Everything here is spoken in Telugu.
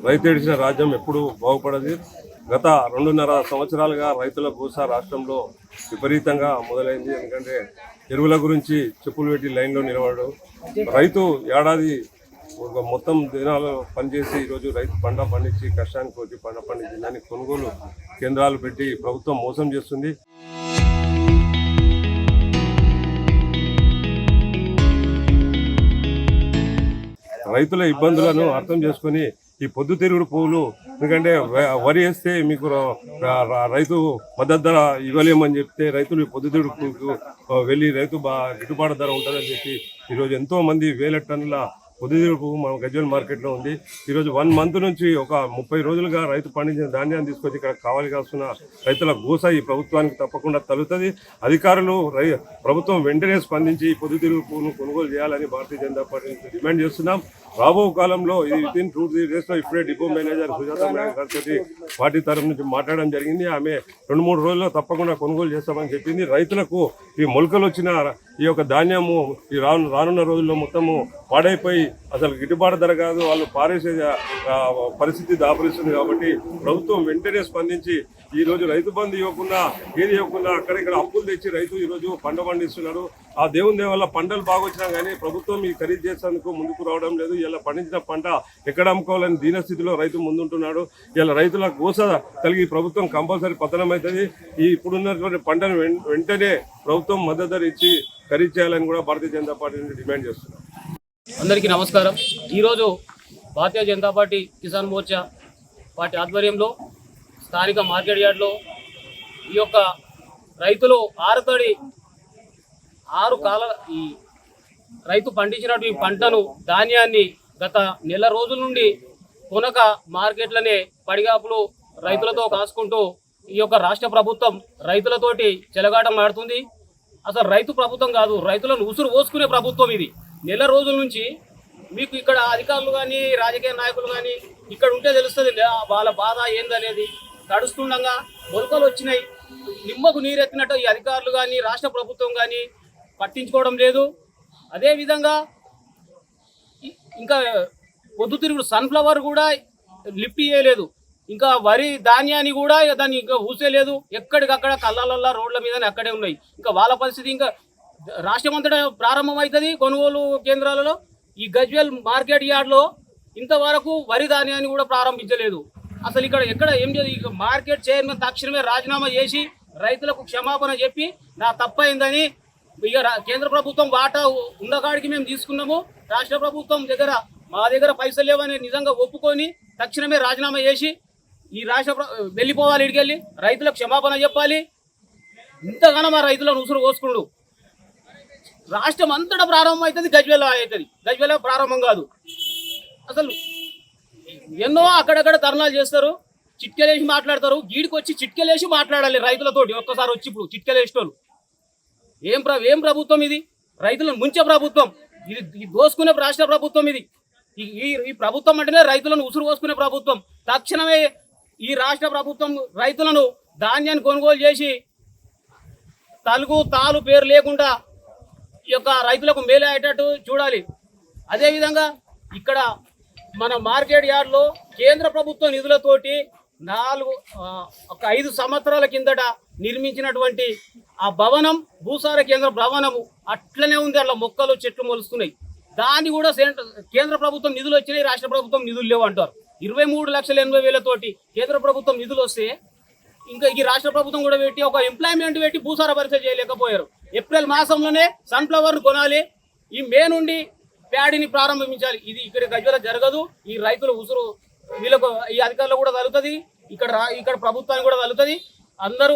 రైతు ఏడిచిన రాజ్యం ఎప్పుడు బాగుపడదు. గత 2.5 సంవత్సరాలుగా రైతుల గోస రాష్ట్రంలో విపరీతంగా మొదలైంది. ఎందుకంటే ఎరువుల గురించి చెప్పులు పెట్టి లైన్లో నిలబడడం, రైతు ఏడాది మొత్తం దినాలు పనిచేసి ఈరోజు రైతు పంట పండించి కష్టానికి వచ్చి పంట పండించి దాన్ని కొనుగోలు కేంద్రాలు పెట్టి ప్రభుత్వం మోసం చేస్తుంది. రైతుల ఇబ్బందులను అర్థం చేసుకొని ఈ పొద్దుతిరుగుడు పువ్వులు, ఎందుకంటే వరి వేస్తే మీకు రైతు మద్దతు ధర ఇవ్వలేమని చెప్తే రైతులు పొద్దుతిరుగుడు పువ్వుకు వెళ్ళి రైతు గిట్టుబాటు ధర ఉంటుందని చెప్పి ఈరోజు ఎంతోమంది వేల టన్నుల పొద్దుతిరుగుడు పువ్వు మన గజ్వేల్ మార్కెట్లో ఉంది. ఈరోజు 1 మంత్ నుంచి ఒక 30 రోజులుగా రైతు పండించిన ధాన్యాన్ని తీసుకొచ్చి ఇక్కడ కావాలి కాస్తున్న రైతుల గోస ఈ ప్రభుత్వానికి తప్పకుండా తలుతుంది. అధికారులు ప్రభుత్వం వెంటనే స్పందించి పొద్దుతిరుగుడు పువ్వును కొనుగోలు చేయాలని భారతీయ జనతా పార్టీ నుంచి డిమాండ్ చేస్తున్నాం. రాబో కాలంలో ఇది వితిన్ 2-3 డేస్లో ఇప్పుడే డిపో మేనేజర్ సుజాత మేడం గారితో పార్టీ తరఫు నుంచి మాట్లాడడం జరిగింది. ఆమె 2-3 రోజుల్లో తప్పకుండా కొనుగోలు చేస్తామని చెప్పింది. రైతులకు ఈ మొలకలు వచ్చిన ఈ యొక్క ధాన్యము ఈ రానున్న రోజుల్లో మొత్తము పాడైపోయి అసలు గిట్టుబాటు ధర కాదు, వాళ్ళు పారేసే పరిస్థితి దాపరిస్తుంది. కాబట్టి ప్రభుత్వం వెంటనే స్పందించి ఈరోజు రైతు బంధు ఇవ్వకుండా ఏది ఇవ్వకుండా అక్కడిక్కడ అప్పులు తెచ్చి రైతు ఈరోజు పంట పండిస్తున్నారు. ఆ దేవుని దేవ వల్ల పంటలు బాగొచ్చినా కానీ ప్రభుత్వం ఈ ఖరీదు చేసేందుకు ముందుకు రావడం లేదు. ఇలా పండించిన పంట ఎక్కడ అమ్ముకోవాలని దీనస్థితిలో రైతు ముందుంటున్నాడు. ఇలా రైతుల గోస కలిగి ప్రభుత్వం కంపల్సరీ పతనం అవుతుంది. ఈ ఇప్పుడున్నటువంటి పంటను వెంటనే ప్రభుత్వం మద్దతు ధర ఇచ్చి ఖరీదు చేయాలని కూడా భారతీయ జనతా పార్టీ నుంచి డిమాండ్ చేస్తున్నాం. అందరికీ నమస్కారం. ఈరోజు భారతీయ జనతా పార్టీ కిసాన్ మోర్చా పార్టీ ఆధ్వర్యంలో స్థానిక మార్కెట్ యార్డ్లో ఈ యొక్క రైతులు ఈ రైతు పండించినటువంటి పంటను ధాన్యాన్ని గత నెల రోజుల నుండి కొనక మార్కెట్లనే పడిగాపులు రైతులతో కాసుకుంటూ ఈ యొక్క రాష్ట్ర ప్రభుత్వం రైతులతోటి చెలగాటం ఆడుతుంది. అసలు రైతు ప్రభుత్వం కాదు, రైతులను ఉసురు పోసుకునే ప్రభుత్వం ఇది. నెల రోజుల నుంచి మీకు ఇక్కడ అధికారులు కానీ రాజకీయ నాయకులు కానీ ఇక్కడ ఉంటే తెలుస్తుంది వాళ్ళ బాధ ఏందనేది. తడుస్తుండగా మొలకలు వచ్చినాయి, నిమ్మకు నీరెత్తినట్టు ఈ అధికారులు కానీ రాష్ట్ర ప్రభుత్వం కానీ పట్టించుకోవడం లేదు. అదేవిధంగా ఇంకా పొద్దుతిరుగుడు సన్ఫ్లవర్ కూడా లిఫ్ట్ చేయలేదు. ఇంకా వరి ధాన్యాన్ని కూడా దాన్ని ఇంకా ఊసేలేదు. ఎక్కడికక్కడ కళ్ళల్లో రోడ్ల మీదనే అక్కడే ఉన్నాయి. ఇంకా వాళ్ళ పరిస్థితి ఇంకా రాష్ట్రం అంతటా ప్రారంభమవుతుంది కొనుగోలు కేంద్రాలలో. ఈ గజ్వేల్ మార్కెట్ యార్డ్లో ఇంతవరకు వరి ధాన్యాన్ని కూడా ప్రారంభించలేదు. అసలు ఎక్కడ ఏం లేదు. మార్కెట్ చైర్మన్ తక్షణమే రాజీనామా చేసి రైతులకు క్షమాపణ చెప్పి నా తప్పైందని, ఇక కేంద్ర ప్రభుత్వం వాటా ఉన్నకాడికి మేము తీసుకున్నాము, రాష్ట్ర ప్రభుత్వం మా దగ్గర పైసలు లేవని నిజంగా ఒప్పుకొని తక్షణమే రాజీనామా చేసి ఈ వెళ్ళిపోవాలి. ఇడికెళ్ళి రైతులకు క్షమాపణ చెప్పాలి. ఇంతగానో మా రైతులను ఉసురు పోసుకుండు. రాష్ట్రం అంతటా ప్రారంభం అవుతుంది, గజ్వేల్ అవుతుంది. గజ్వేల్ ప్రారంభం కాదు. అసలు ఎన్నో అక్కడక్కడ ధర్నాలు చేస్తారు, చిట్కెలేసి మాట్లాడతారు. గీడికి వచ్చి చిట్కెలేసి మాట్లాడాలి రైతులతోటి. ఒక్కసారి వచ్చి ఇప్పుడు చిట్కెలేసేటోళ్ళు ఏం ప్రభుత్వం ఇది? రైతులను ముంచే ప్రభుత్వం ఇది, దోసుకునే రాష్ట్ర ప్రభుత్వం ఇది. ఈ ప్రభుత్వం అంటేనే రైతులను ఉసురు పోసుకునే ప్రభుత్వం. తక్షణమే ఈ రాష్ట్ర ప్రభుత్వం రైతులను ధాన్యాన్ని కొనుగోలు చేసి తాలు పేరు లేకుండా ఈ యొక్క రైతులకు మేలు అయ్యేటట్టు చూడాలి. అదేవిధంగా ఇక్కడ మన మార్కెట్ యార్డ్లో కేంద్ర ప్రభుత్వ నిధులతోటి 5 సంవత్సరాల కిందట నిర్మించినటువంటి ఆ భవనం, భూసార కేంద్ర భవనము అట్లనే ఉంది. అట్లా మొక్కలు చెట్లు మొలుస్తున్నాయి. దాన్ని కూడా కేంద్ర ప్రభుత్వం నిధులు వచ్చినాయి, రాష్ట్ర ప్రభుత్వం నిధులు లేవు అంటారు. 23,80,000 కేంద్ర ప్రభుత్వం నిధులు వస్తే ఇంకా ఈ రాష్ట్ర ప్రభుత్వం కూడా పెట్టి ఒక ఎంప్లాయ్మెంట్ పెట్టి భూసార పరీక్ష చేయలేకపోయారు. ఏప్రిల్ మాసంలోనే సన్ఫ్లవర్ను కొనాలి, ఈ మే నుండి ప్యాడీని ప్రారంభించాలి. ఇది ఇక్కడ గజ్వేల్ జరగదు. ఈ రైతుల ఉసురు వీళ్ళకు ఈ అధికారులు కూడా తగులుతుంది, ఇక్కడ ప్రభుత్వానికి కూడా తగులుతుంది. అందరూ